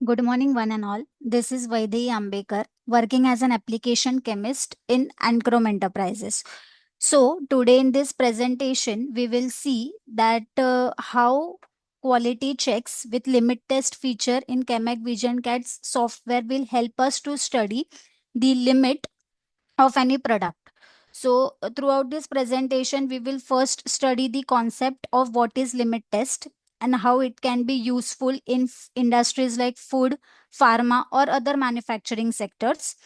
Good morning, one and all. This is Vaidehi Ambekar, working as an application chemist in Ancrom Enterprises. So, today in this presentation, we will see that how quality checks with limit test feature in CAMAG visionCATS software will help us to study the limit of any product. So, throughout this presentation, we will first study the concept of what is limit test and how it can be useful in industries like food, pharma, or other manufacturing sectors.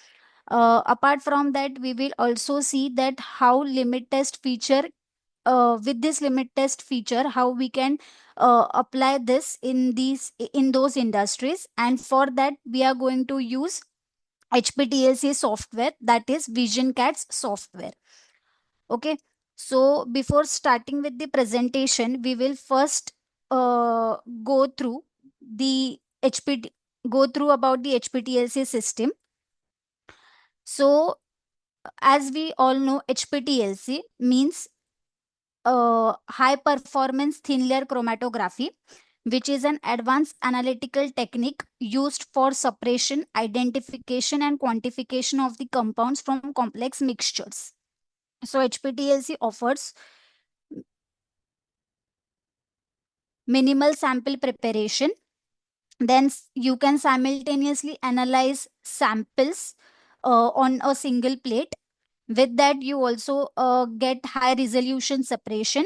Apart from that, we will also see that how limit test feature with this limit test feature how we can apply this in those industries, and for that we are going to use HPTLC software, that is visionCATS software. Okay, so before starting with the presentation, we will first go through the HPT, go through about the HPTLC system. So as we all know, HPTLC means high performance thin layer chromatography, which is an advanced analytical technique used for separation, identification, and quantification of the compounds from complex mixtures. So, HPTLC offers minimal sample preparation. Then you can simultaneously analyze samples on a single plate. With that, you also get high resolution separation,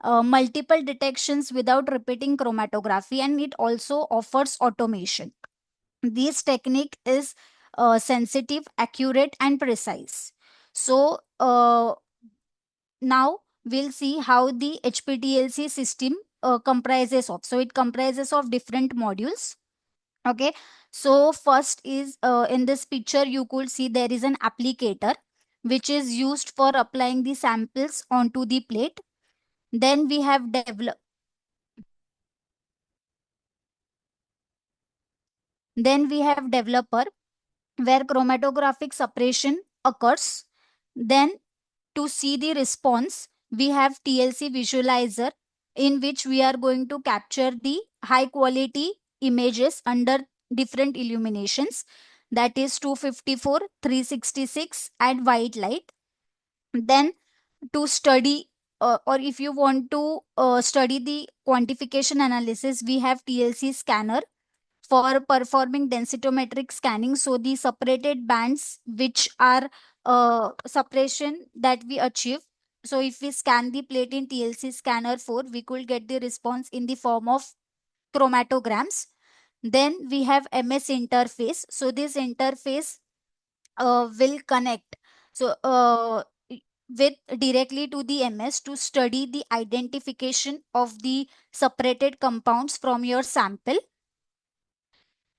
multiple detections without repeating chromatography, and it also offers automation. This technique is sensitive, accurate, and precise. So now we'll see how the HPTLC system comprises of. So it comprises of different modules. Okay, so first is in this picture you could see there is an applicator which is used for applying the samples onto the plate. Then we have developer where chromatographic separation occurs. Then to see the response, we have TLC visualizer in which we are going to capture the high quality images under different illuminations, that is 254, 366 and white light. Then to study or if you want to study the quantification analysis, we have TLC scanner for performing densitometric scanning. So the separated bands which are separation that we achieve. So if we scan the plate in TLC scanner 4, we could get the response in the form of chromatograms. Then we have MS interface. So this interface will connect so with directly to the MS to study the identification of the separated compounds from your sample.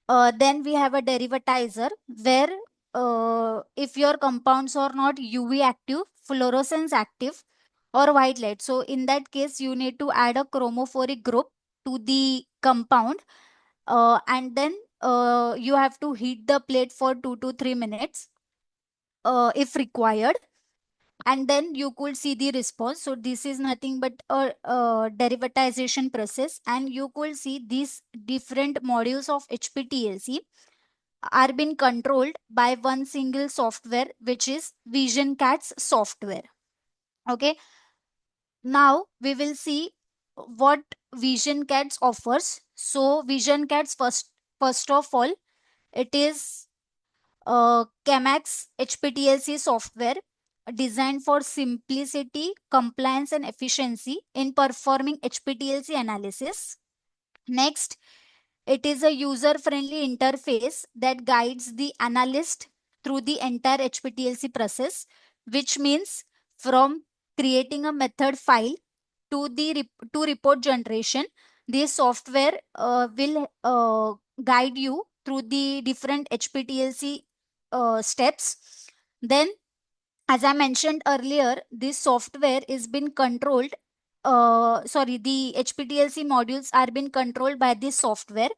Then we have a derivatizer where if your compounds are not UV active, fluorescence active, or white light, so in that case you need to add a chromophoric group to the compound, and then you have to heat the plate for 2 to 3 minutes if required, and then you could see the response. So this is nothing but a derivatization process, and you could see these different modules of HPTLC are being controlled by one single software, which is visionCATS software. Okay, now we will see what visionCATS offers. So visionCATS, first of all, it is CAMAG's HPTLC software designed for simplicity, compliance, and efficiency in performing HPTLC analysis. Next, it is a user friendly interface that guides the analyst through the entire HPTLC process, which means from creating a method file to to report generation. This software will guide you through the different HPTLC steps. Then, as I mentioned earlier, this software is been controlled. The HPTLC modules are being controlled by this software.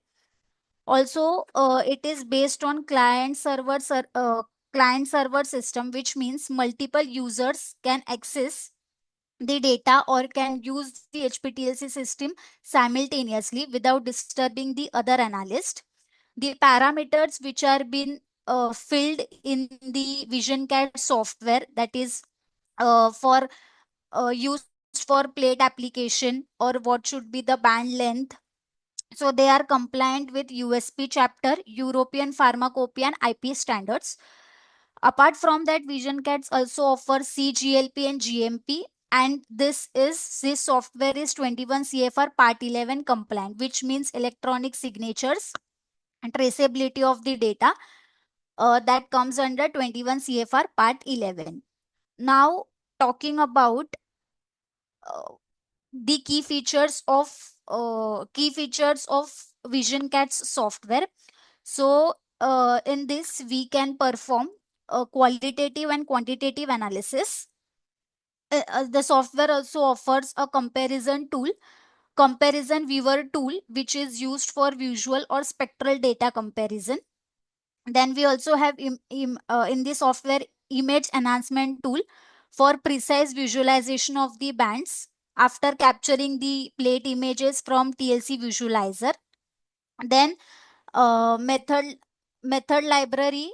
Also, it is based on client server system, which means multiple users can access the data or can use the HPTLC system simultaneously without disturbing the other analyst. the parameters which are been filled in the visionCATS software, that is for used for plate application, or what should be the band length. So they are compliant with USP chapter, European Pharmacopoeia and IP standards. Apart from that, visionCATS also offers CGLP and GMP, and this software is 21 CFR Part 11 compliant, which means electronic signatures and traceability of the data. That comes under 21 CFR Part 11. Now, talking about uh, the key features of visionCATS software. So in this we can perform qualitative and quantitative analysis. The software also offers a comparison viewer tool, which is used for visual or spectral data comparison. Then we also have in the software image enhancement tool for precise visualization of the bands after capturing the plate images from TLC visualizer. Then uh, method method library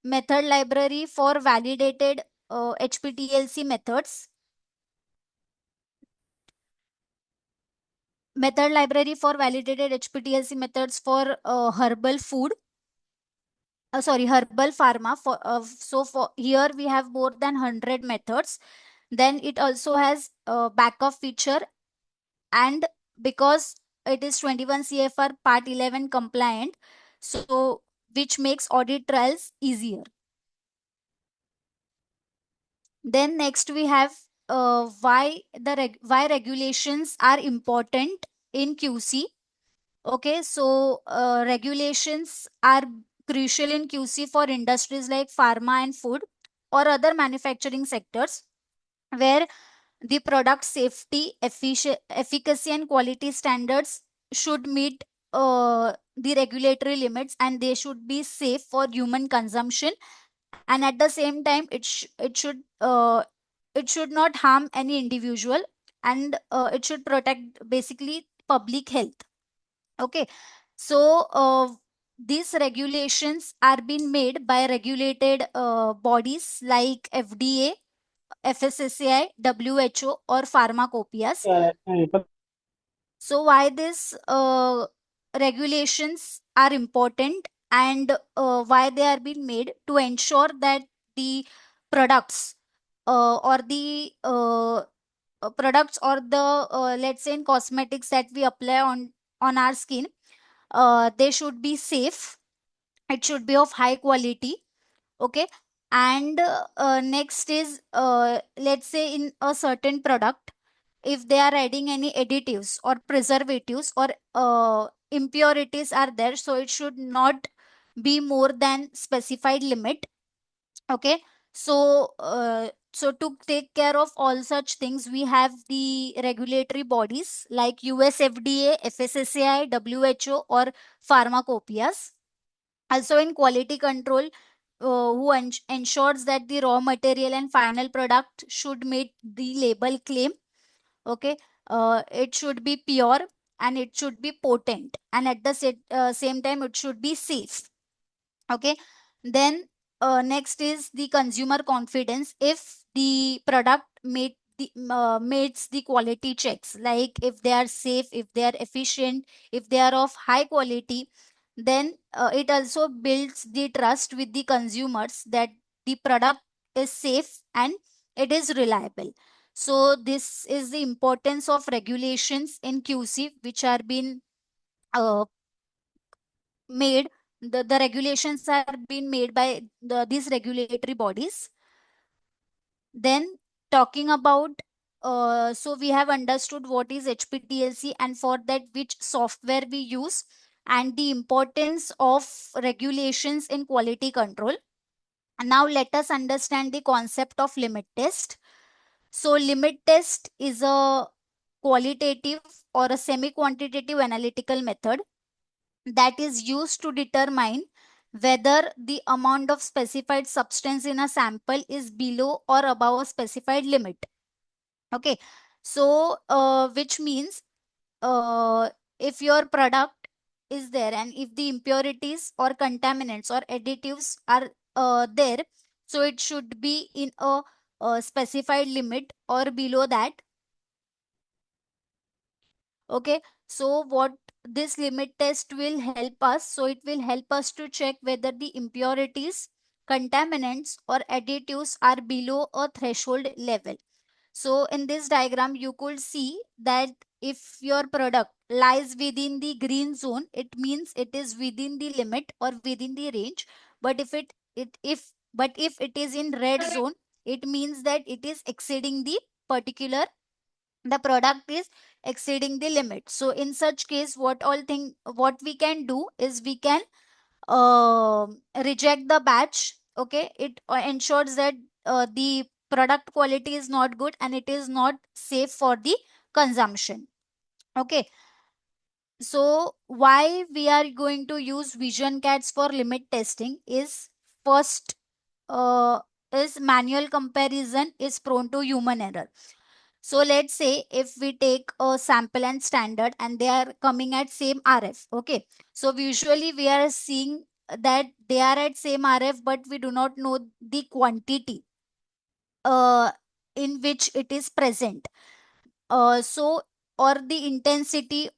method library for validated HPTLC methods. Method library for validated HPTLC methods for herbal food, sorry, herbal pharma. For so for here we have more than 100 methods. Then it also has backup feature, and because it is 21 CFR Part 11 compliant, so which makes audit trials easier. Then next we have why regulations are important in QC. Okay, so regulations are crucial in QC for industries like pharma and food or other manufacturing sectors, where the product safety, efficacy, and quality standards should meet the regulatory limits, and they should be safe for human consumption. And at the same time, it should not harm any individual, and it should protect basically public health. Okay, so these regulations are being made by regulated bodies like FDA, FSSAI, WHO, or pharmacopoeias. So why these regulations are important, and why they are being made to ensure that the products or the products or the let's say in cosmetics that we apply on our skin, they should be safe, it should be of high quality. Okay, and next is let's say in a certain product, if they are adding any additives or preservatives or impurities are there, so it should not be more than specified limit. Okay, so so to take care of all such things, we have the regulatory bodies like US FDA, FSSAI, WHO, or pharmacopoeias. Also in quality control, who ensures that the raw material and final product should meet the label claim. Okay, it should be pure, and it should be potent, and at the same time it should be safe. Okay, then next is the consumer confidence. If the product meets the quality checks, like if they are safe, if they are efficient, if they are of high quality, then it also builds the trust with the consumers that the product is safe and it is reliable. So this is the importance of regulations in QC, which are being uh, made. The regulations are being made by these regulatory bodies. Then talking about so we have understood what is HPTLC, and for that which software we use, and the importance of regulations in quality control. And now let us understand the concept of limit test. So limit test is a qualitative or a semi quantitative analytical method that is used to determine whether the amount of specified substance in a sample is below or above a specified limit. Okay, so which means uh, if your product is there, and if the impurities or contaminants or additives are there, so it should be in a specified limit or below that. Okay, so what this limit test will help us, so it will help us to check whether the impurities, contaminants or additives are below a threshold level. So in this diagram, you could see that if your product lies within the green zone, it means it is within the limit or within the range. But if it is in red zone, it means that it is exceeding the particular, the product is exceeding the limit. So in such case, what we can do is we can uh, reject the batch. Okay, it ensures that the product quality is not good and it is not safe for the consumption. Okay, so why we are going to use vision cats for limit testing is, first, uh, is manual comparison is prone to human error. So let's say if we take a sample and standard and they are coming at same RF. Okay. So usually we are seeing that they are at same RF, but we do not know the quantity uh, in which it is present. So or the intensity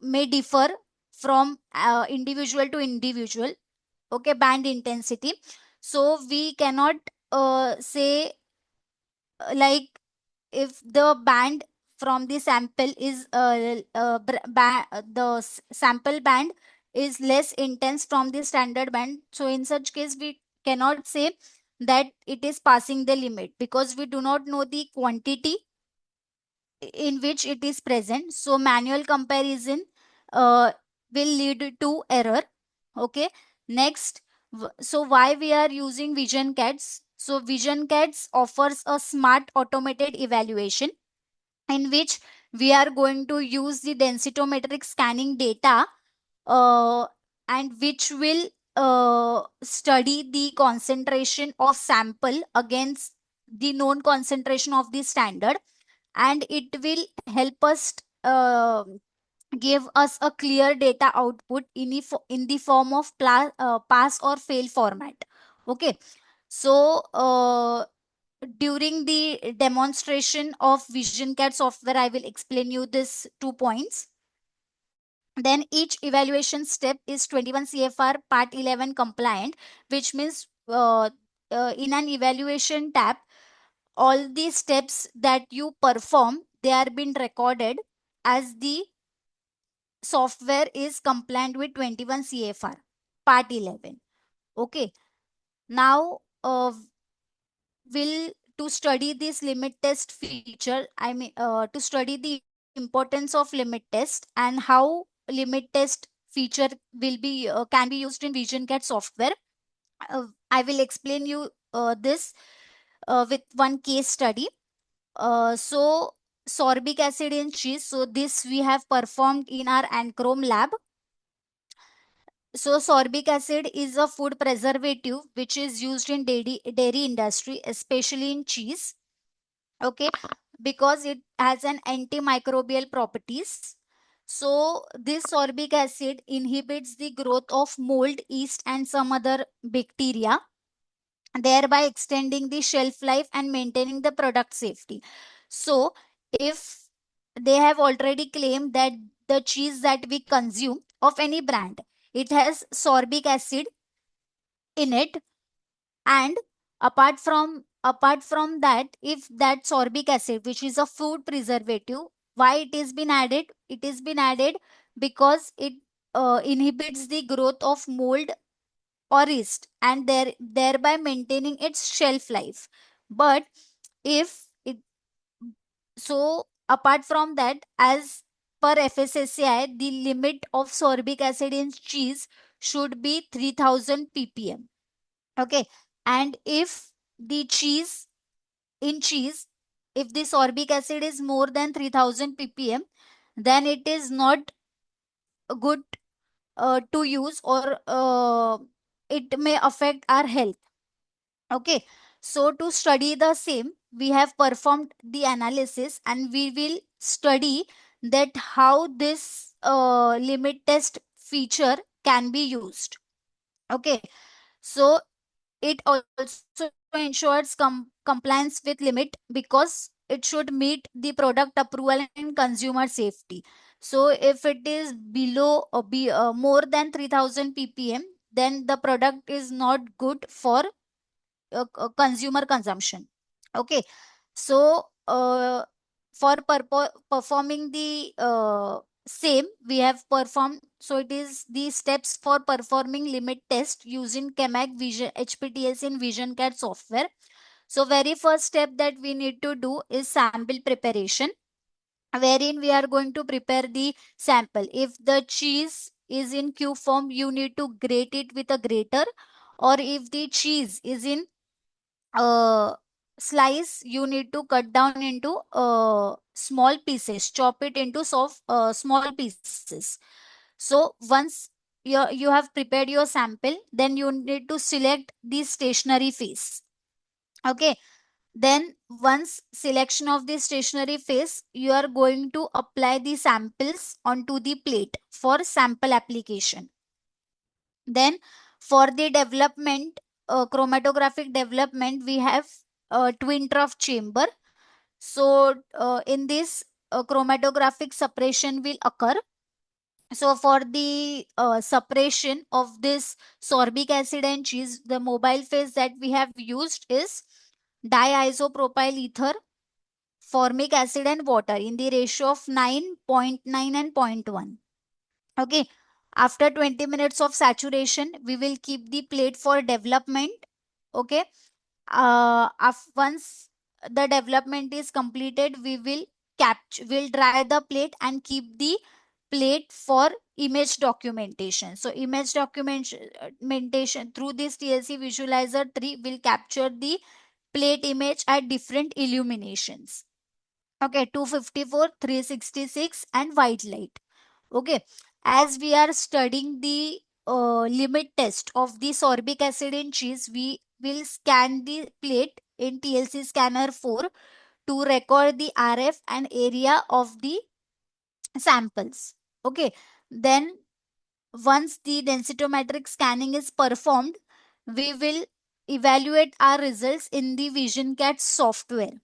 may differ from individual to individual. Okay, band intensity. So we cannot say like if the band from the sample is sample band is less intense from the standard band, so in such case we cannot say that it is passing the limit because we do not know the quantity in which it is present. So manual comparison uh, will lead to error. Okay, next, so why we are using vision cats? So vision cats offers a smart automated evaluation in which we are going to use the densitometric scanning data, uh, and which will study the concentration of sample against the known concentration of the standard, and it will help us give us a clear data output in the form of pass or fail format. Okay, so during the demonstration of visioncat software, I will explain you this 2 points. Then each evaluation step is 21 CFR Part 11 compliant, which means in an evaluation tab, all the steps that you perform, they are being recorded as the software is compliant with 21 CFR Part 11. Okay. Now, will to study this limit test feature, I mean, to study the importance of limit test and how limit test feature will be can be used in visioncat software, I will explain you this with one case study. So sorbic acid in cheese, so this we have performed in our Anchrome lab. So sorbic acid is a food preservative which is used in dairy industry, especially in cheese. Okay, because it has an antimicrobial properties. So this sorbic acid inhibits the growth of mold, yeast and some other bacteria, thereby extending the shelf life and maintaining the product safety. So if they have already claimed that the cheese that we consume of any brand, it has sorbic acid in it, and apart from that, if that sorbic acid, which is a food preservative, why it is been added? It is been added because it inhibits the growth of mold or yeast and thereby maintaining its shelf life. But if it, so apart from that, as per FSSAI, the limit of sorbic acid in cheese should be 3000 ppm. Okay, and if the cheese in cheese, if the sorbic acid is more than 3000 ppm, then it is not good to use, or it may affect our health. Okay, so to study the same, we have performed the analysis and we will study that how this limit test feature can be used. Okay, so it also ensures compliance with limit because it should meet the product approval and consumer safety. So if it is below more than 3000 ppm, then the product is not good for consumer consumption. Okay, so for performing the same, we have performed. So it is the steps for performing limit test using CAMAG Vision HPTLC in visionCAT software. So very first step that we need to do is sample preparation, wherein we are going to prepare the sample. If the cheese is in cube form, you need to grate it with a grater, or if the cheese is in uh, slice, you need to cut down into small pieces, chop it into soft small pieces. So once you have prepared your sample, then you need to select the stationary phase. Okay, then once selection of the stationary phase, you are going to apply the samples onto the plate for sample application. Then for the development, chromatographic development, we have a twin trough chamber. So in this, chromatographic separation will occur. So for the separation of this sorbic acid and cheese, the mobile phase that we have used is diisopropyl ether, formic acid and water in the ratio of 9.9 and zero point 0.1. Okay. After 20 minutes of saturation, we will keep the plate for development. Okay. Once the development is completed, we will will dry the plate and keep the plate for image documentation. So image documentation through this TLC visualizer 3 will capture the plate image at different illuminations. Okay, 254, 366 and white light. Okay, as we are studying the limit test of the sorbic acid in cheese, we will scan the plate in TLC scanner 4 to record the RF and area of the samples. Okay, then once the densitometric scanning is performed, we will evaluate our results in the visionCAT software.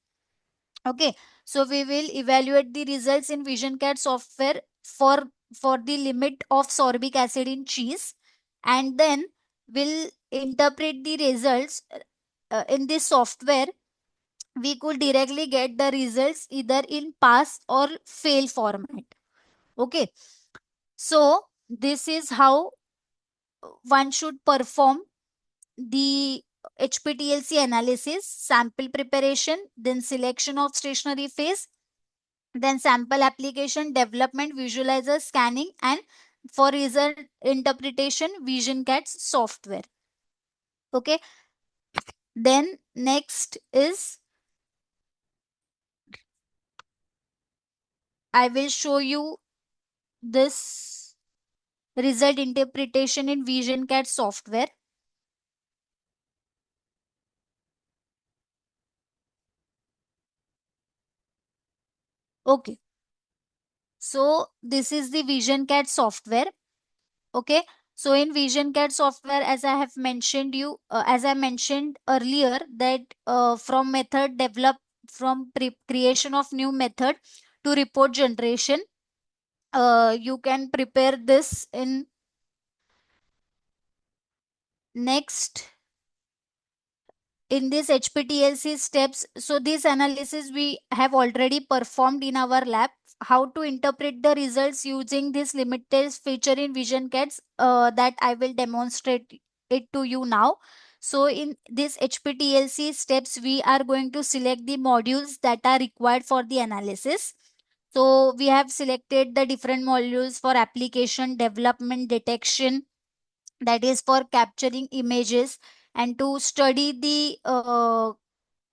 Okay, so we will evaluate the results in visionCAT software for the limit of sorbic acid in cheese, and then we'll interpret the results in this software. We could directly get the results either in pass or fail format. Okay, so this is how one should perform the HPTLC analysis: sample preparation, then selection of stationary phase, then sample application, development, visualizer, scanning, and for result interpretation, visionCATS software. Okay, then next is I will show you this result interpretation in visionCATS software. Okay, so this is the visionCATS software. Okay, so in visionCAD software, as I have mentioned you, as I mentioned earlier, that from method develop, from creation of new method to report generation, you can prepare this in next in this HPTLC steps. So this analysis we have already performed in our lab. How to interpret the results using this limited feature in visionCADs, that I will demonstrate it to you now. So in this HPTLC steps, we are going to select the modules that are required for the analysis. So we have selected the different modules for application, development, detection, that is for capturing images, and to study the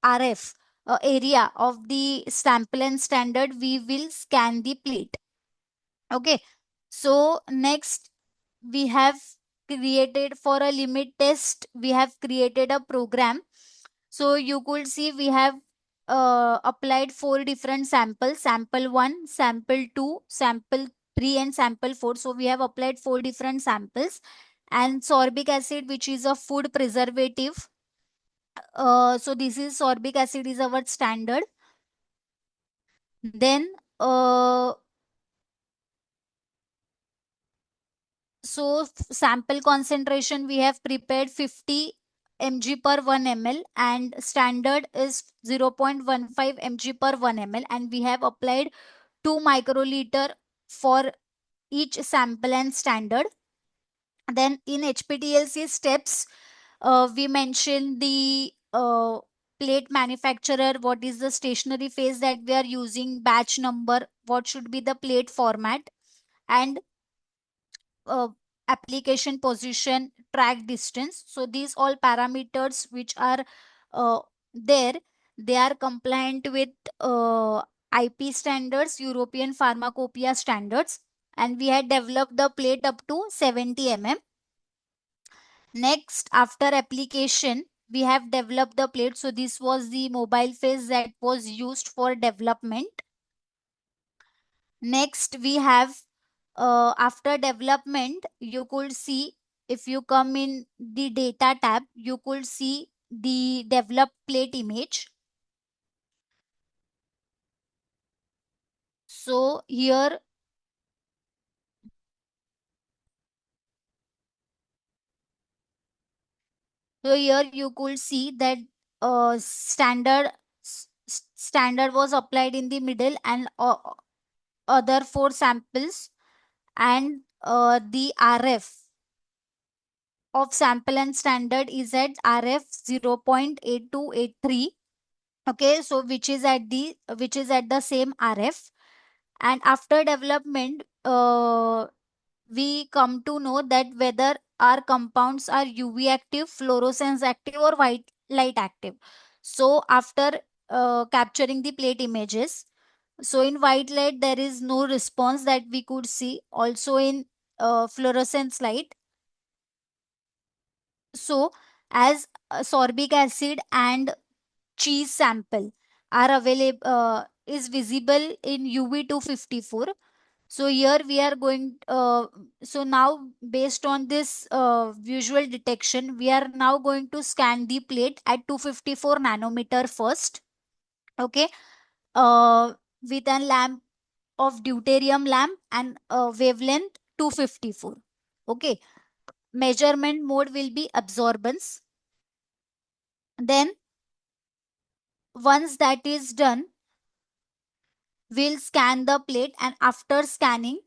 RF area of the sample and standard, we will scan the plate. Okay, so next we have created for a limit test, we have created a program. So you could see we have applied four different samples: sample 1, sample 2, sample 3 and sample 4. So we have applied 4 different samples. And sorbic acid, which is a food preservative. So this is sorbic acid is our standard. Then sample concentration we have prepared 50 mg per 1 ml, and standard is 0.15 mg per 1 ml, and we have applied 2 microliter for each sample and standard. Then in HPTLC steps, we mentioned the plate manufacturer, what is the stationary phase that we are using, batch number, what should be the plate format, and uh, application position, track distance. So these all parameters which are uh, there, they are compliant with IP standards, European Pharmacopoeia standards, and we had developed the plate up to 70 mm. Next, after application, we have developed the plate. So this was the mobile phase that was used for development. Next, we have after development, you could see, if you come in the data tab, you could see the developed plate image. So here, you could see that standard was applied in the middle, and other 4 samples, and the RF of sample and standard is at RF 0.8283. Okay, so which is at the same RF. And after development, we come to know that whether our compounds are UV active, fluorescence active, or white light active. So after capturing the plate images, so in white light there is no response that we could see. Also in fluorescence light, so as sorbic acid and cheese sample are available, is visible in UV 254. So here we are going, so now based on this visual detection, we are now going to scan the plate at 254 nanometer first. Okay, uh, with a lamp of deuterium lamp and wavelength 254. Okay, measurement mode will be absorbance. Then once that is done, we'll scan the plate, and after scanning,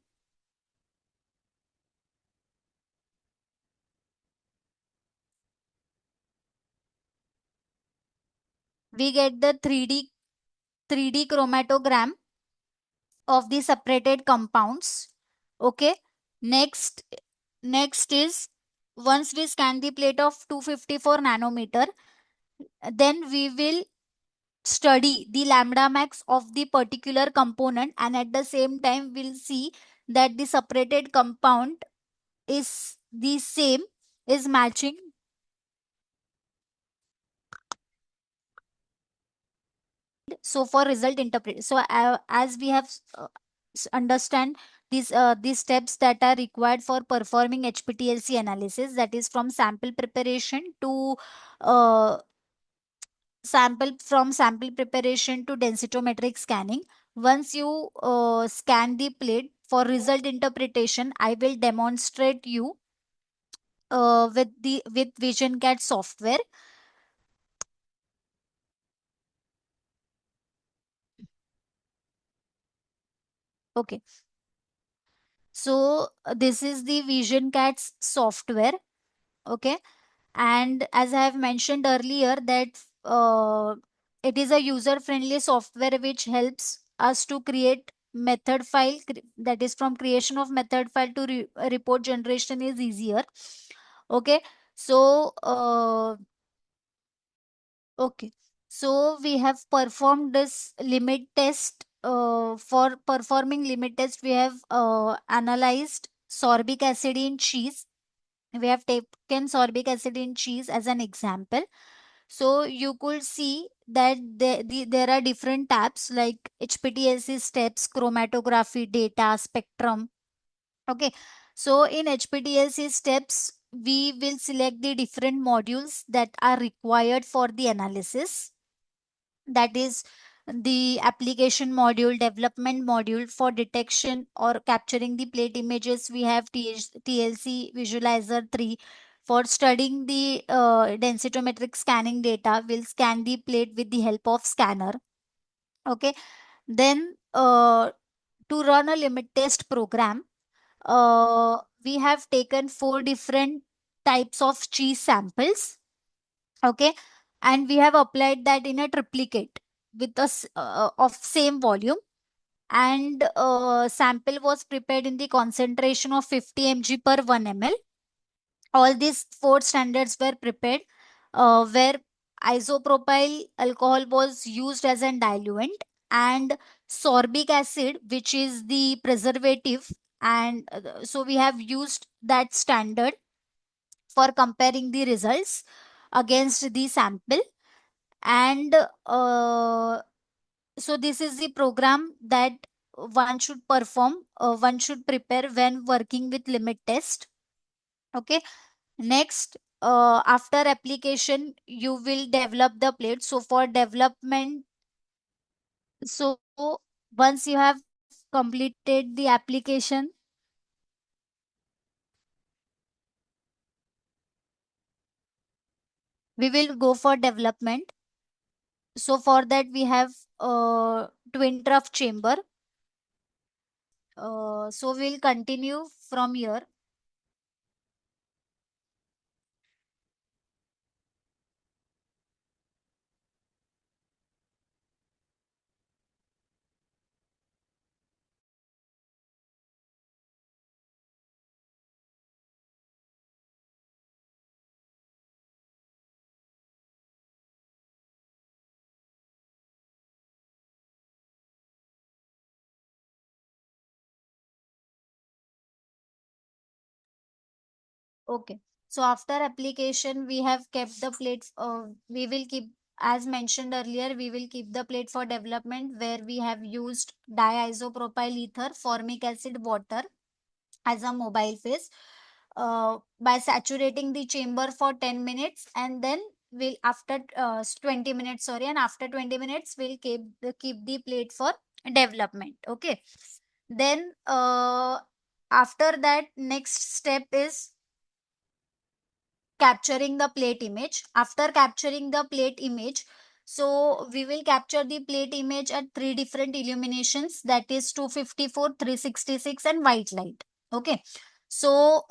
we get the 3D chromatogram of the separated compounds. Okay, next next is, once we scan the plate of 254 nanometer, then we will study the lambda max of the particular component, and at the same time we'll see that the separated compound is the same, is matching. So for result interpret, so as we have understand these steps that are required for performing HPTLC analysis, that is from sample preparation to uh, sample preparation to densitometric scanning. Once you scan the plate, for result interpretation I will demonstrate you with visionCATS software. Okay, so this is the visionCATS software. Okay, and as I have mentioned earlier that it is a user friendly software which helps us to create method file, that is from creation of method file to report generation is easier. Okay, so okay, so we have performed this limit test. For performing limit test, we have analyzed sorbic acid in cheese. We have taken sorbic acid in cheese as an example. So you could see that there are different tabs like HPTLC steps, chromatography, data, spectrum. Okay, so in HPTLC steps, we will select the different modules that are required for the analysis. That is the application module, development module. For detection or capturing the plate images, we have TLC visualizer 3. For studying the densitometric scanning data, we'll scan the plate with the help of scanner. Okay, then to run a limit test program, we have taken four different types of cheese samples. Okay, and we have applied that in a triplicate with of same volume, and sample was prepared in the concentration of 50 mg per 1 ml. All these four standards were prepared, where isopropyl alcohol was used as a diluent, and sorbic acid, which is the preservative. And so we have used that standard for comparing the results against the sample. And so this is the program that one should prepare when working with limit test. Okay, next, after application, you will develop the plate. So for development, so once you have completed the application, we will go for development. So for that, we have twin trough chamber. So we'll continue from here. Okay. So after application, we have kept the plate. We will keep, as mentioned earlier, we will keep the plate for development, where we have used diisopropyl ether, formic acid, water as a mobile phase, by saturating the chamber for 10 minutes, and then we'll after 20 minutes, sorry, and after 20 minutes we'll keep the plate for development. Okay. Then after that, next step is capturing the plate image. After capturing the plate image, so we will capture the plate image at three different illuminations, that is 254, 366, and white light. Okay, so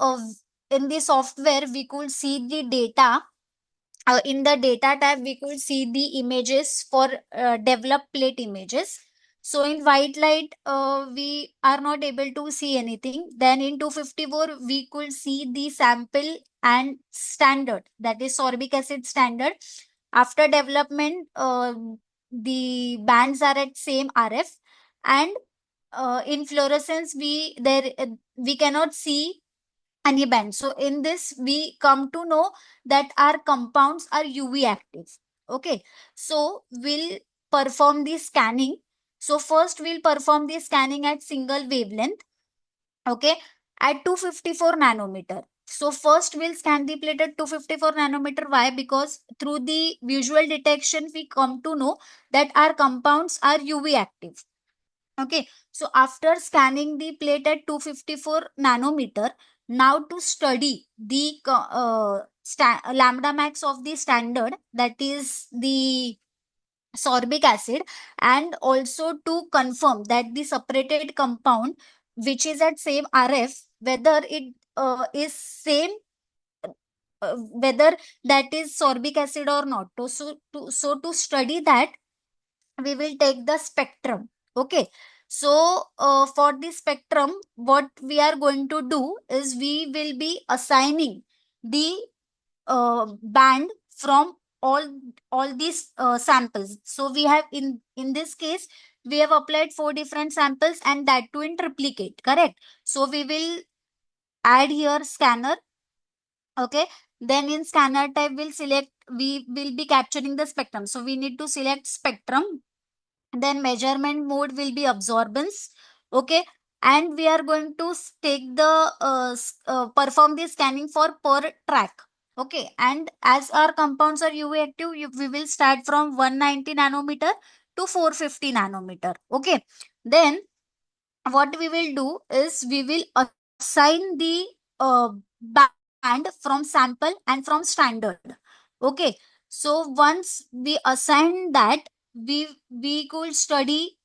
in the software we could see the data. In the data tab, we could see the images for developed plate images. So in white light, we are not able to see anything. Then in 254, we could see the sample and standard, that is sorbic acid standard. After development, the bands are at same RF, and in fluorescence, we cannot see any band. So in this, we come to know that our compounds are UV active. Okay, so we'll perform the scanning. So first we'll perform the scanning at single wavelength. Okay, at 254 nanometer. So first we'll scan the plate at 254 nanometer. Why? Because through the visual detection, we come to know that our compounds are UV active. Okay, so after scanning the plate at 254 nanometer, now to study the lambda max of the standard, that is the sorbic acid, and also to confirm that the separated compound, which is at same RF, whether it is same, whether that is sorbic acid or not. So to study that, we will take the spectrum. Okay, so for the spectrum, what we are going to do is we will be assigning the band from all these samples. So we have, in this case, we have applied four different samples, and that too in triplicate, correct? So we will add here scanner. Okay, then in scanner type, we will be capturing the spectrum, so we need to select spectrum. Then measurement mode will be absorbance. Okay, and we are going to take the perform the scanning for per track. Okay, and as our compounds are UV active, we will start from 190 nanometer to 450 nanometer. Okay, then what we will do is we will assign the band from sample and from standard. Okay, so once we assign that, we could study,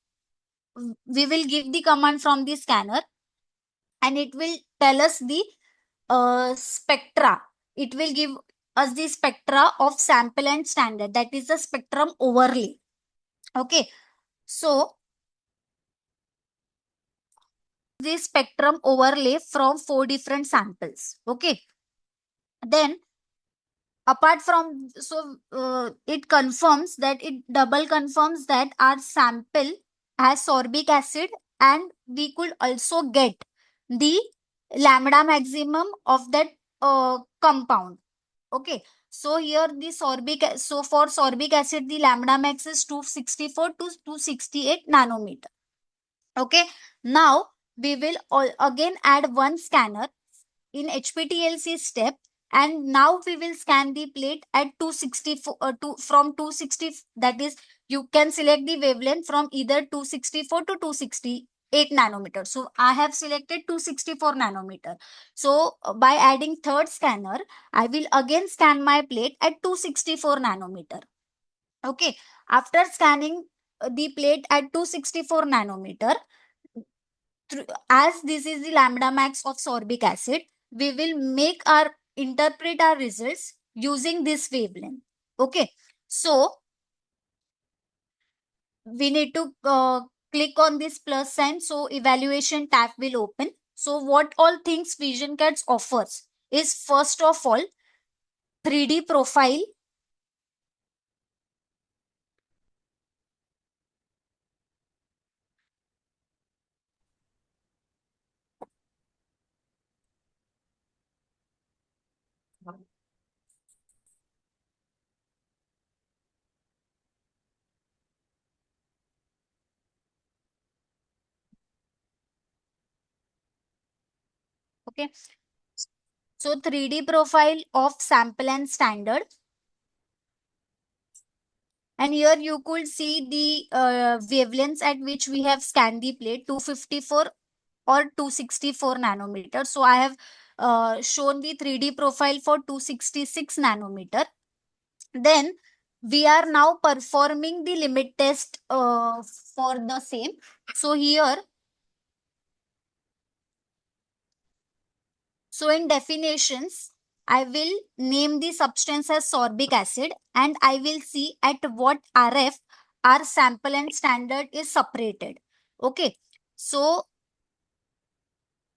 we will give the command from the scanner, and it will tell us the spectra. It will give us the spectra of sample and standard, that is the spectrum overlay. Okay, so the spectrum overlay from 4 different samples. Okay, then apart from, so it confirms that, it double confirms that our sample has sorbic acid, and we could also get the lambda maximum of that compound. Okay, so here the so for sorbic acid the lambda max is 264 to 268 nanometer. Okay, now we will again add one scanner in HPTLC step, and now we will scan the plate at 264 from 260, that is, you can select the wavelength from either 264 to 268 nanometer. So I have selected 264 nanometer. So by adding third scanner, I will again scan my plate at 264 nanometer. Okay, after scanning the plate at 264 nanometer, as this is the lambda max of sorbic acid, we will make our interpret our results using this wavelength. Okay, so we need to click on this plus sign, so evaluation tab will open. So what all things visionCATS offers is, first of all, 3D profile. Okay, so 3D profile of sample and standard. And here you could see the wavelengths at which we have scanned the plate, 254 or 264 nanometer. So I have shown the 3D profile for 266 nanometer. Then we are now performing the limit test for the same. So here, so in definitions, I will name the substance as sorbic acid, and I will see at what RF our sample and standard is separated. Okay. So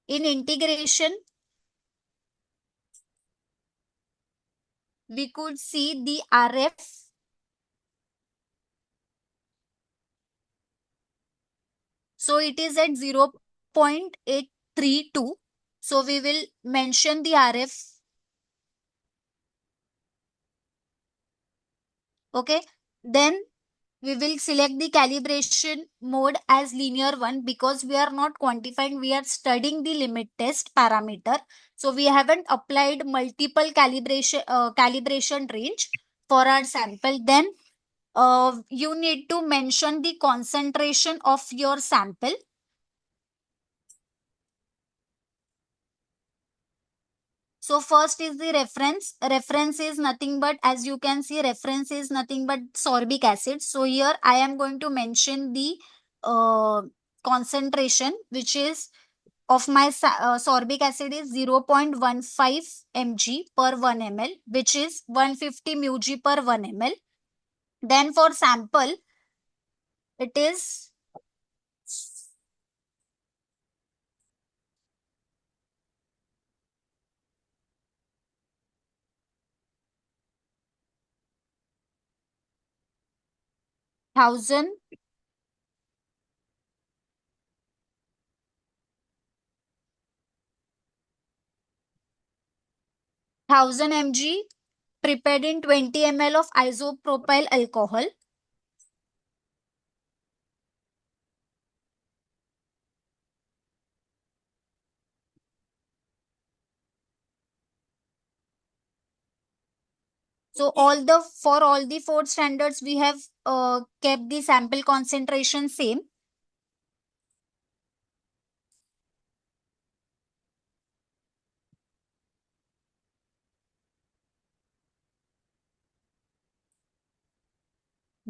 in integration, we could see the RF. So it is at 0.832. So we will mention the RF. Okay. Then we will select the calibration mode as linear one, because we are not quantifying, we are studying the limit test parameter. So we haven't applied multiple calibration range for our sample. Then you need to mention the concentration of your sample. So first is the reference. Reference is nothing but, as you can see, reference is nothing but sorbic acid. So here I am going to mention the uh, concentration, which is of my sorbic acid is 0.15 mg per 1 ml, which is 150 μg per 1 ml. Then for sample, it is 1000 mg prepared in 20 ml of isopropyl alcohol. So for all the four standards, we have kept the sample concentration same.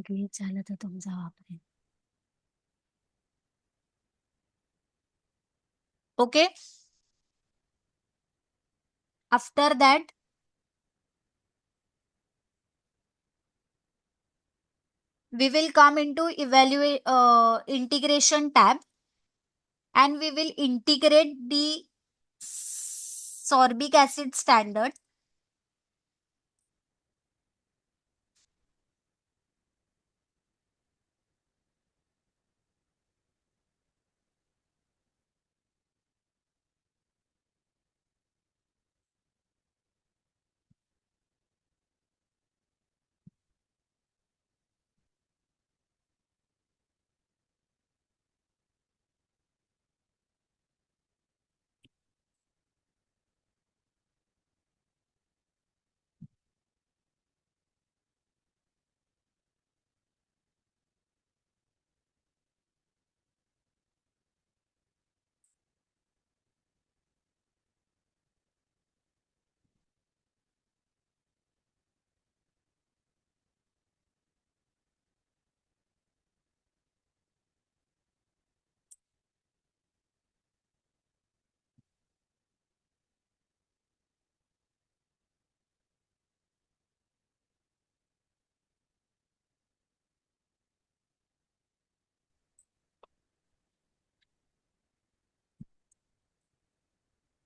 Glitch झालं तर तुमचा वापरेल. Okay. After that, we will come into evaluate integration tab, and we will integrate the sorbic acid standard.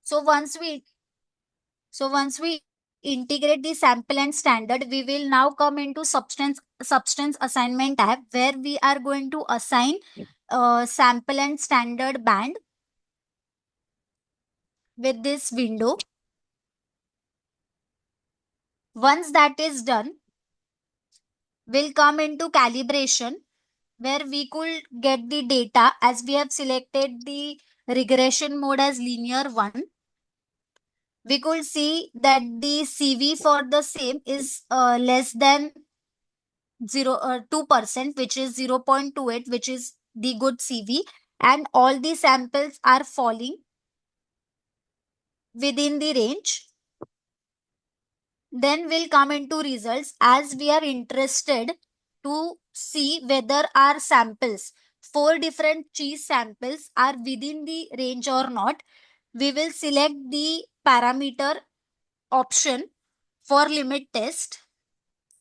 So once we integrate the sample and standard, we will now come into substance assignment tab, where we are going to assign sample and standard band with this window. Once that is done, we'll come into calibration, where we could get the data. As we have selected the regression mode as linear 1, we could see that the CV for the same is less than 2%, which is 0.28, which is the good CV, and all the samples are falling within the range. Then we'll come into results, as we are interested to see whether our samples, four different cheese samples, are within the range or not. We will select the parameter option for limit test.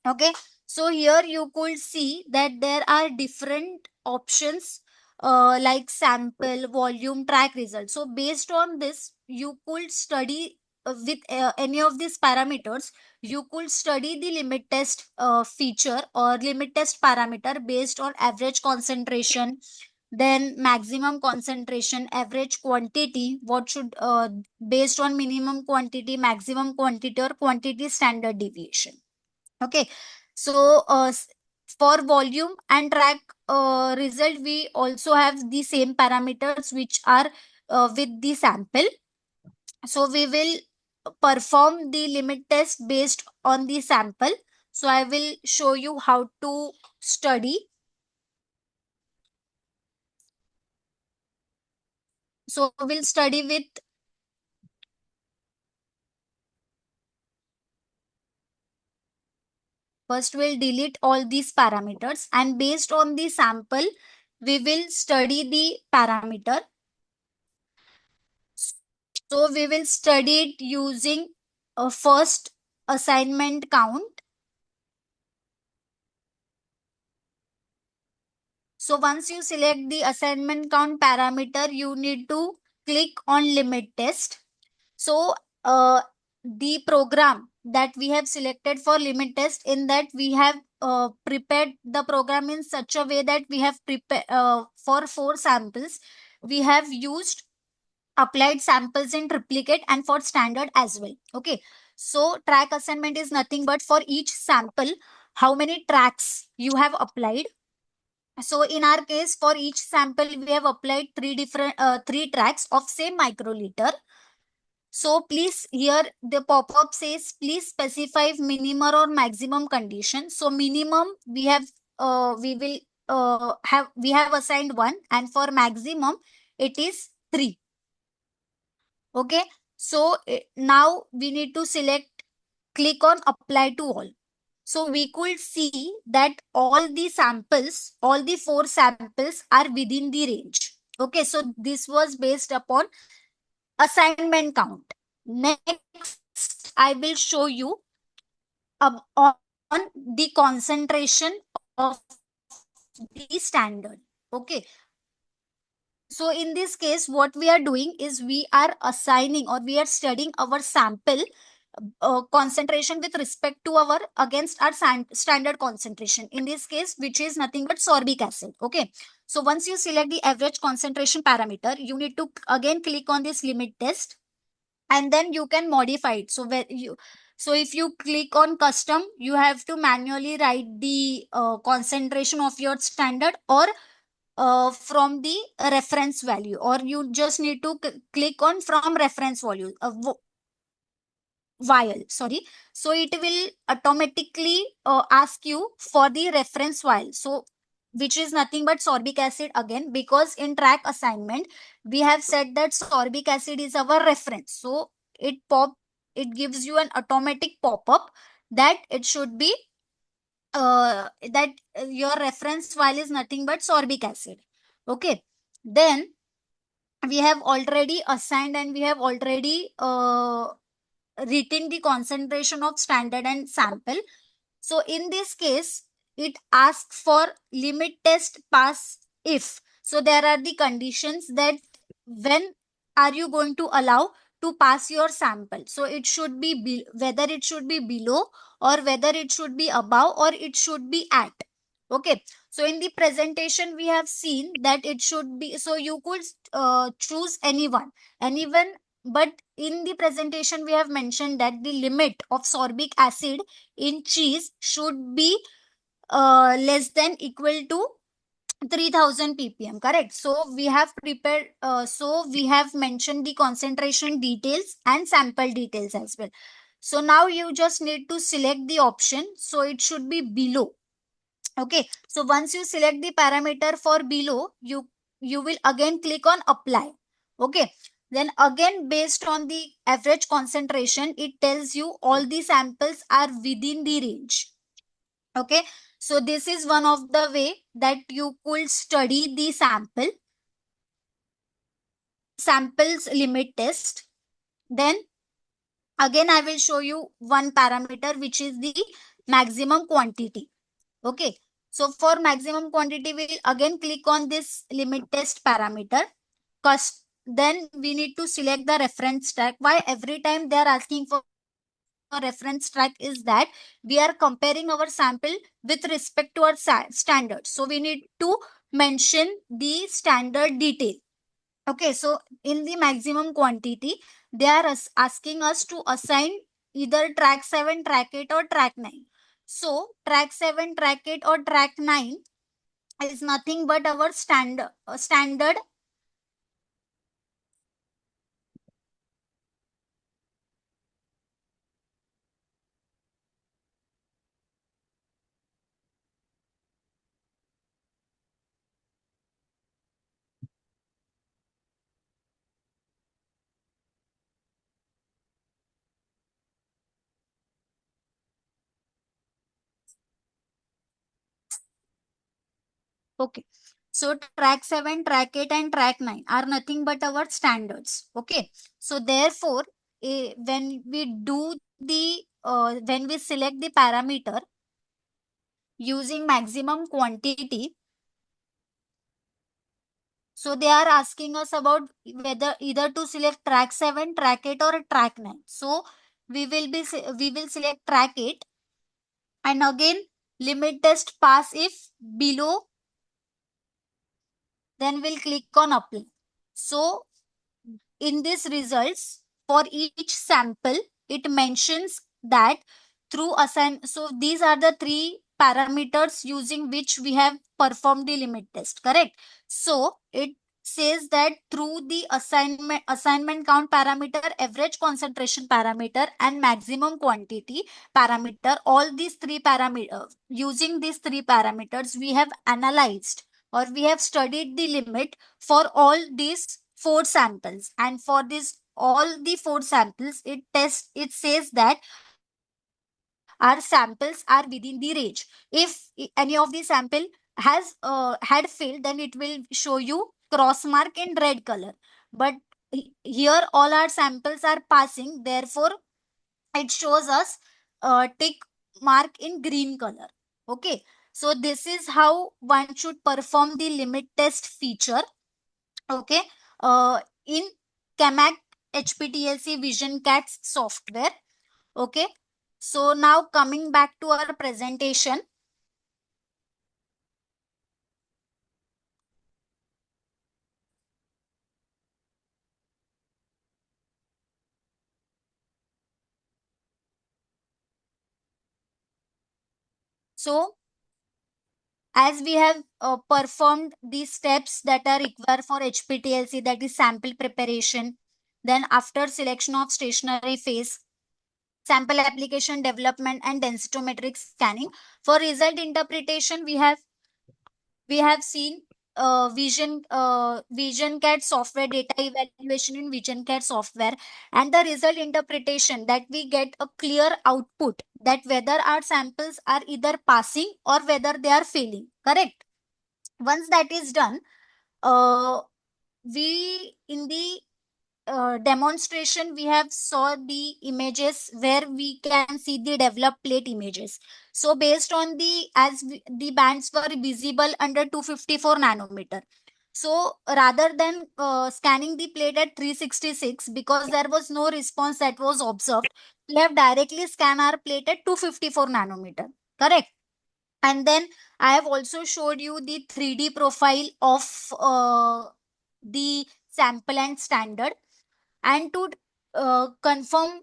Okay, so here you could see that there are different options, like sample, volume, track results. So based on this, you could study with any of these parameters. You could study the limit test feature or limit test parameter based on average concentration, then maximum concentration, average quantity, what should based on minimum quantity, maximum quantity, or quantity standard deviation. Okay, so for volume and track result, we also have the same parameters which are with the sample. So we will perform the limit test based on the sample. So I will show you how to study. So we'll study with, first we'll delete all these parameters, and based on the sample, we will study the parameter. So we will study it using a first assignment count. So once you select the assignment count parameter, you need to click on limit test. So the program that we have selected for limit test, in that we have prepared the program in such a way that we have prepared for four samples. We have used applied samples in triplicate and for standard as well. Okay, so track assignment is nothing but for each sample how many tracks you have applied. So in our case, for each sample we have applied three tracks of same microliter. So please, here the pop-up says please specify minimum or maximum condition. So minimum we have we have assigned 1, and for maximum it is 3. Okay. So now we need to click on apply to all. So we could see that all the 4 samples are within the range. Okay, so this was based upon assignment count. Next, I will show you on the concentration of the standard. Okay, so in this case, what we are doing is we are assigning or we are studying our sample concentration with respect to our against our standard concentration, in this case which is nothing but sorbic acid. Okay, so once you select the average concentration parameter, you need to again click on this limit test, and then you can modify it. So if you click on custom, you have to manually write the concentration of your standard, or from the reference value, or you just need to click on from reference value vial, sorry. So it will automatically ask you for the reference vial, so which is nothing but sorbic acid again, because in track assignment we have said that sorbic acid is our reference. So it gives you an automatic pop up that it should be that your reference vial is nothing but sorbic acid. Okay, then we have already assigned and we have already written the concentration of standard and sample. So in this case, it asks for limit test pass if. So there are the conditions that when are you going to allow to pass your sample. So it should be, whether it should be below, or whether it should be above, or it should be at. Okay. So in the presentation, we have seen that it should be, so you could choose anyone, but in the presentation, we have mentioned that the limit of sorbic acid in cheese should be less than equal to 3000 ppm, correct? So we have prepared, so we have mentioned the concentration details and sample details as well. So now you just need to select the option, so it should be below. Okay, so once you select the parameter for below, you will again click on apply. Okay, then again based on the average concentration, it tells you all the samples are within the range. Okay, so this is one of the way that you could study the samples limit test. Then again I will show you one parameter, which is the maximum quantity. Okay, so for maximum quantity, we'll again click on this limit test parameter. Then we need to select the reference track. Why every time they are asking for a reference track is that we are comparing our sample with respect to our standard. So we need to mention the standard detail. Okay, so in the maximum quantity, they are asking us to assign either track 7, track 8, or track 9. So track 7, track 8, or track 9 is nothing but our standard. Okay. So track 7, track 8, and track 9 are nothing but our standards. Okay. So therefore, when we do the when we select the parameter using maximum quantity, so they are asking us about whether either to select track 7, track 8, or track 9. So we will select track 8, and again limit test pass if below, then we'll click on apply. So in this results, for each sample, it mentions that through assign. So these are the 3 parameters using which we have performed the limit test, correct? So it says that through the assignment count parameter, average concentration parameter, and maximum quantity parameter, all these three parameters, using these three parameters, we have analyzed or we have studied the limit for all these four samples. And for this all the four samples, it says that our samples are within the range. If any of the sample has had failed, then it will show you cross mark in red color. But here all our samples are passing, therefore it shows us tick mark in green color. Okay, so this is how one should perform the limit test feature. Okay, in CAMAG HPTLC visionCATS software. Okay, so now coming back to our presentation. So as we have performed these steps that are required for HPTLC, that is sample preparation, then after selection of stationary phase, sample application development, and densitometric scanning. For result interpretation, we have seen vision CAD software, data evaluation in vision CAD software, and the result interpretation, that we get a clear output that whether our samples are either passing or whether they are failing. Correct. Once that is done, uh, we in the demonstration we have saw the images where we can see the developed plate images. So based on the bands were visible under 254 nanometer, so rather than scanning the plate at 366, because there was no response that was observed, we have directly scanned our plate at 254 nanometer. Correct. And then I have also showed you the 3D profile of the sample and standard. And to confirm,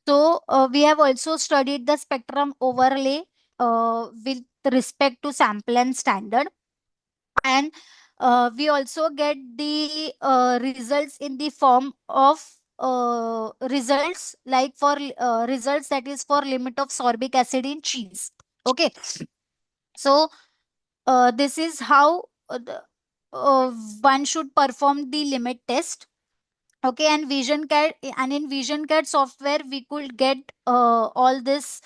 so we have also studied the spectrum overlay with respect to sample and standard. And we also get the results in the form of results, like for results that is for limit of sorbic acid in cheese. Okay, so this is how uh, one should perform the limit test. Okay, and in vision CAD software we could get all this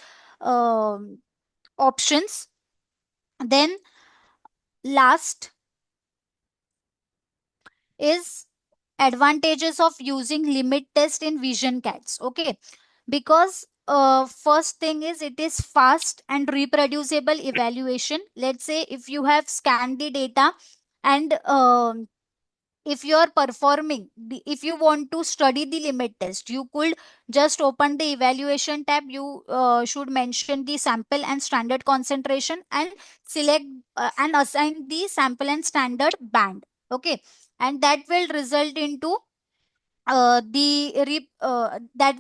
options. Then last is advantages of using limit test in vision CADs. Okay, because first thing is it is fast and reproducible evaluation. Let's say if you have scanned the data, and if you are if you want to study the limit test, you could just open the evaluation tab. You should mention the sample and standard concentration and select and assign the sample and standard band. Okay, and that will result into that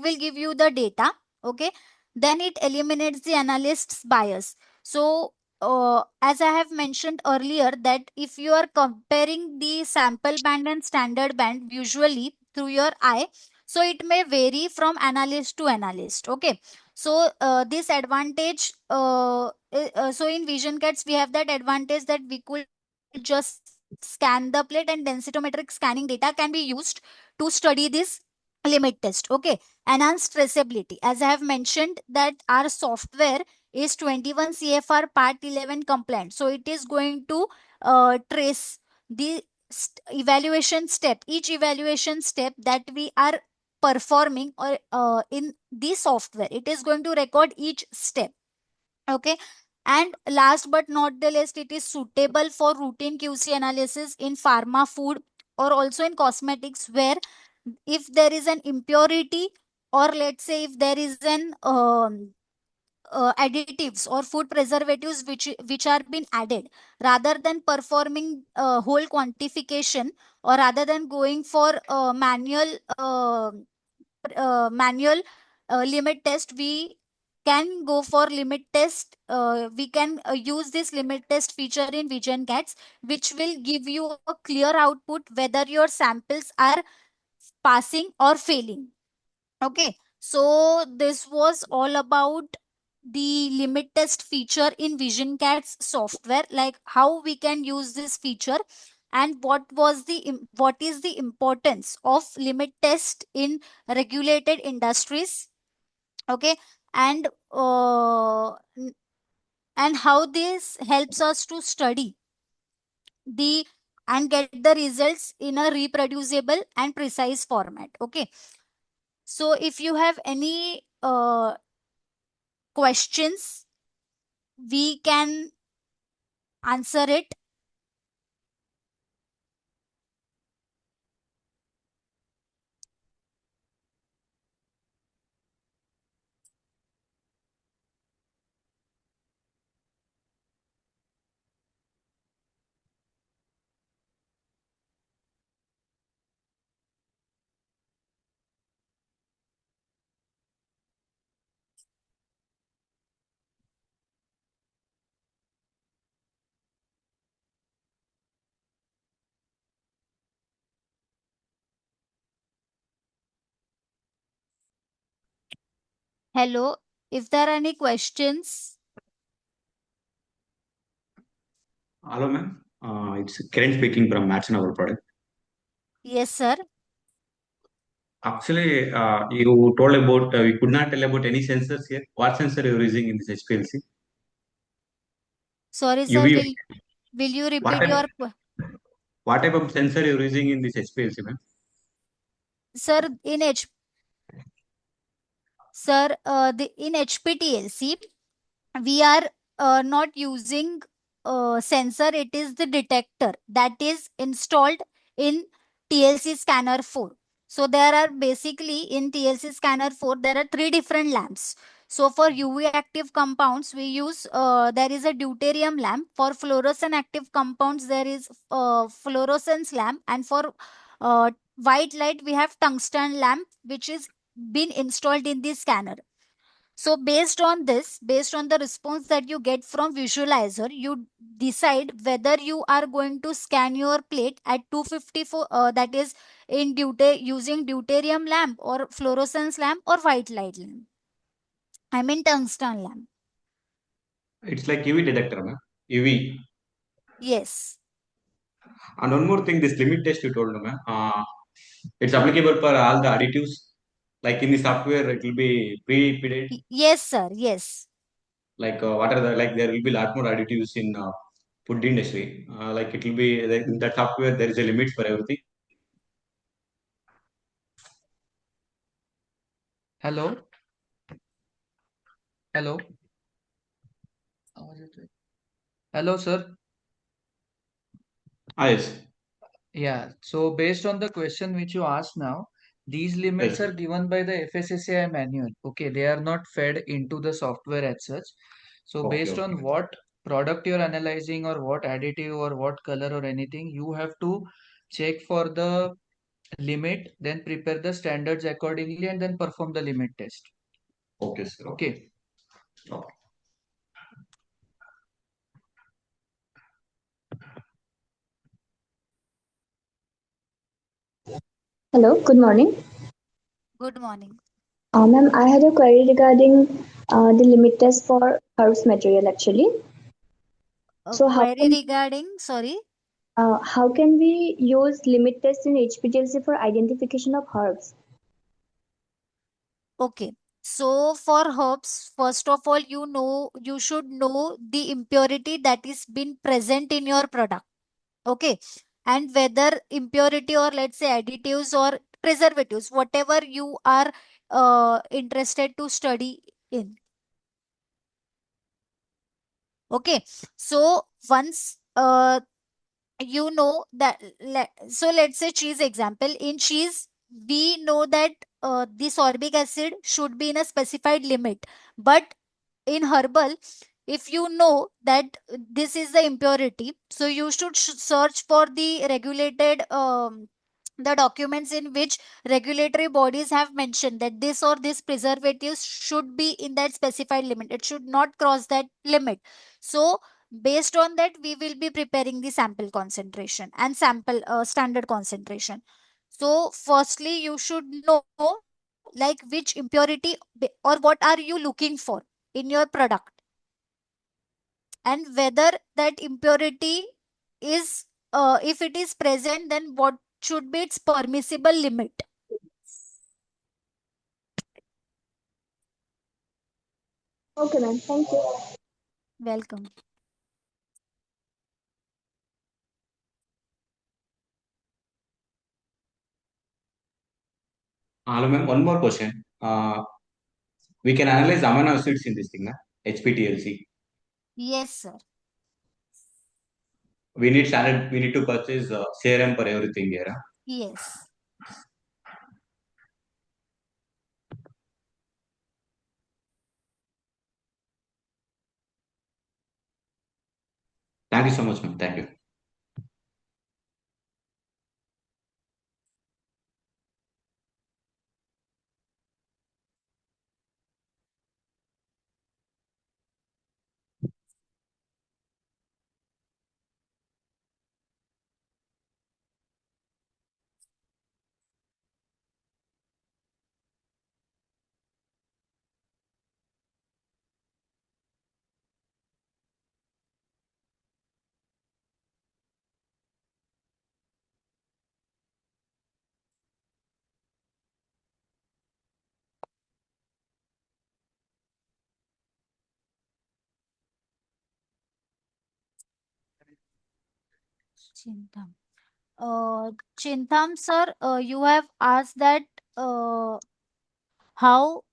will give you the data. Okay, then it eliminates the analyst's bias. So as I have mentioned earlier, that if you are comparing the sample band and standard band visually through your eye, so it may vary from analyst to analyst. Okay, so this advantage so in vision CADs we have that advantage that we could just scan the plate, and densitometric scanning data can be used to study this limit test. Okay, enhanced traceability, as I have mentioned that our software is 21 CFR part 11 compliant, so it is going to trace the evaluation step, each evaluation step that we are performing, or in the software it is going to record each step. Okay, and last but not the least, it is suitable for routine QC analysis in pharma, food, or also in cosmetics, where if there is an impurity, or let's say if there is an additives or food preservatives which are being added, rather than performing whole quantification, or rather than going for manual limit test, we can go for limit test. We can use this limit test feature in visioncats, which will give you a clear output whether your samples are passing or failing. Okay, so this was all about the limit test feature in visioncats software, like how we can use this feature, and what is the importance of limit test in regulated industries. Okay, and and how this helps us to study the and get the results in a reproducible and precise format. Okay, so if you have any questions, we can answer it. Hello, if there are any questions. Hello, ma'am. It's Kiran speaking from Match in our product. Yes, sir. Actually, you told about we could not tell about any sensors here. What sensor you are using in this HPLC? Sorry, sir. UV. Will you What repeat type, your what type of sensor you are using in this HPLC, ma'am? sir in H sir the in HPTLC we are not using sensor. It is the detector that is installed in TLC scanner 4. So there are basically in TLC scanner 4 there are three different lamps. So for UV active compounds we use there is a deuterium lamp. For fluorescent active compounds there is fluorescence lamp, and for white light we have tungsten lamp which is been installed in the scanner. So based on this, based on the response that you get from visualizer, you decide whether you are going to scan your plate at 254, that is using deuterium lamp or fluorescence lamp or white light lamp. I mean tungsten lamp. It's like UV detector, ma'am. UV. Yes. And one more thing, this limit test you told, ma'am. It's applicable for all the additives. Like in the software, it will be pre-fitted. Yes, sir. Yes. Like what are the like there will be lot more additives in food industry. Like it will be in that software there is a limit for everything. Hello, hello, hello, sir. Ah, yes. Yeah, so based on the question which you asked now, these limits Yes. are given by the FSSAI manual. Okay, they are not fed into the software as such. So Okay. based Okay. on what product you're analyzing or what additive or what color or anything, you have to check for the limit, then prepare the standards accordingly, and then perform the limit test. Okay, sir. Okay. Okay. Okay. Hello, good morning. Good morning. Ma'am, I had a query regarding the limit test for herbs material actually. So Query regarding, sorry. how can we use limit test in HPTLC for identification of herbs? Okay. So for herbs, first of all, you should know the impurity that is been present in your product. Okay, and whether impurity or let's say additives or preservatives, whatever you are interested to study in. Okay, so once you know that so let's say cheese example, in cheese we know that the sorbic acid should be in a specified limit, but in herbal, if you know that this is the impurity, so you should search for the regulated the documents in which regulatory bodies have mentioned that this or this preservatives should be in that specified limit, it should not cross that limit. So based on that, we will be preparing the sample concentration and sample standard concentration. So firstly you should know like which impurity or what are you looking for in your product, and whether that impurity is if it is present, then what should be its permissible limit. Okay, ma'am. Thank you. Welcome. Hello, ma'am. One more question. We can analyze amino acids in this thing, na? HPTLC. Yes, sir. We need standard. We need to purchase CRM for everything here. Huh? Yes. Thank you so much, ma'am. Thank you. Chintam. Chintam, sir, you have asked that how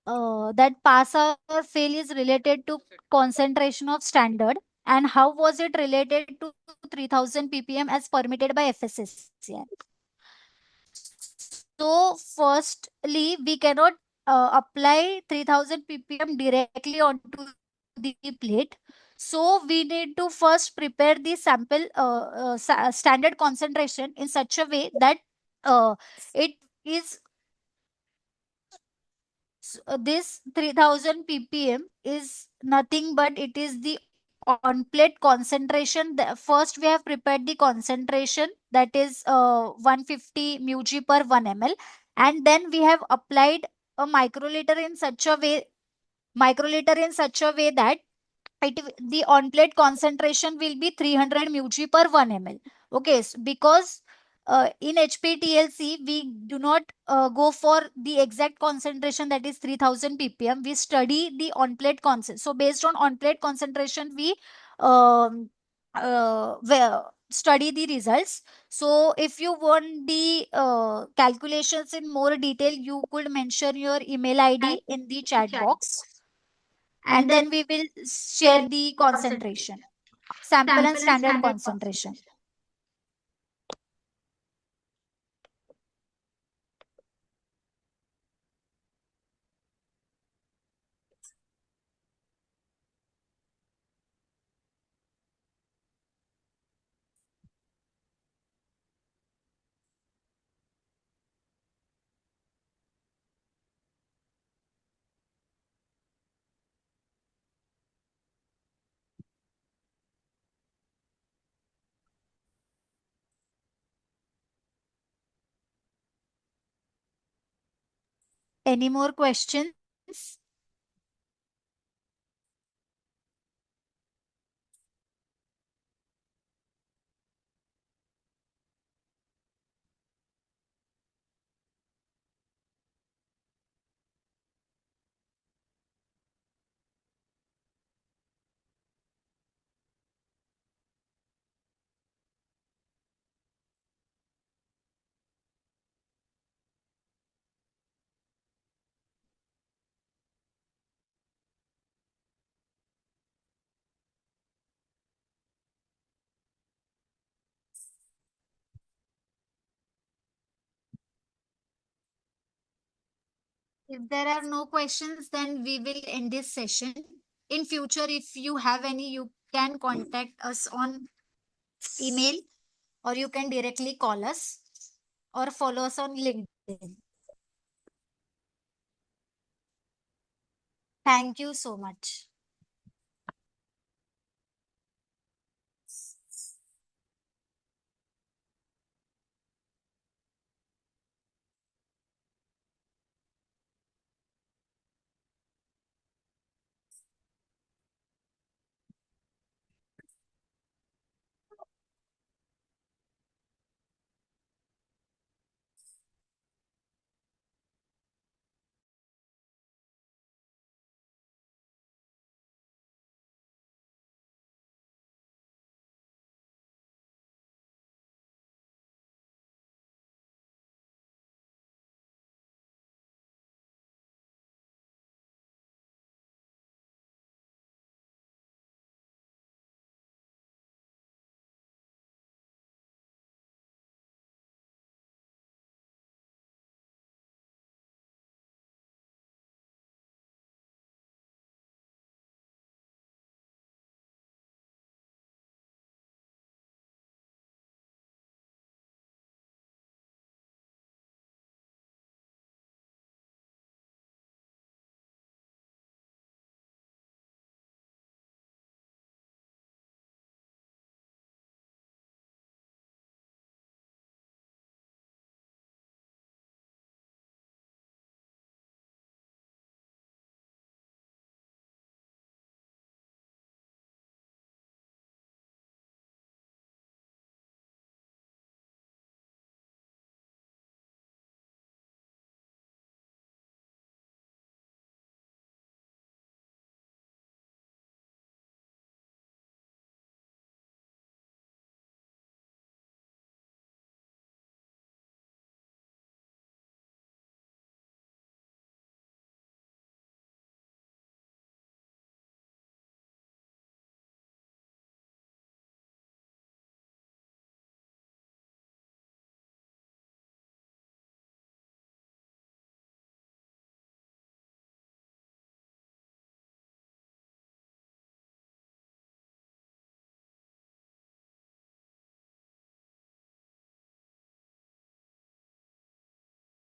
that pass or fail is related to concentration of standard, and how was it related to 3000 ppm as permitted by FSSCI. So firstly we cannot apply 3000 ppm directly onto the plate. So we need to first prepare the sample standard concentration in such a way that it is this 3000 ppm is nothing but it is the on plate concentration. First we have prepared the concentration, that is 150 mg per 1 ml, and then we have applied a microliter in such a way that the on plate concentration will be 300 mg per 1 ml. Okay, because in HPTLC we do not go for the exact concentration, that is 3000 ppm. We study the on plate concentration. So based on plate concentration we um, study the results. So if you want the calculations in more detail, you could mention your email ID in the chat box, and then we will share the concentration, sample and standard concentration. Any more questions? If there are no questions, then we will end this session. In future, if you have any, you can contact us on email, or you can directly call us or follow us on LinkedIn. Thank you so much.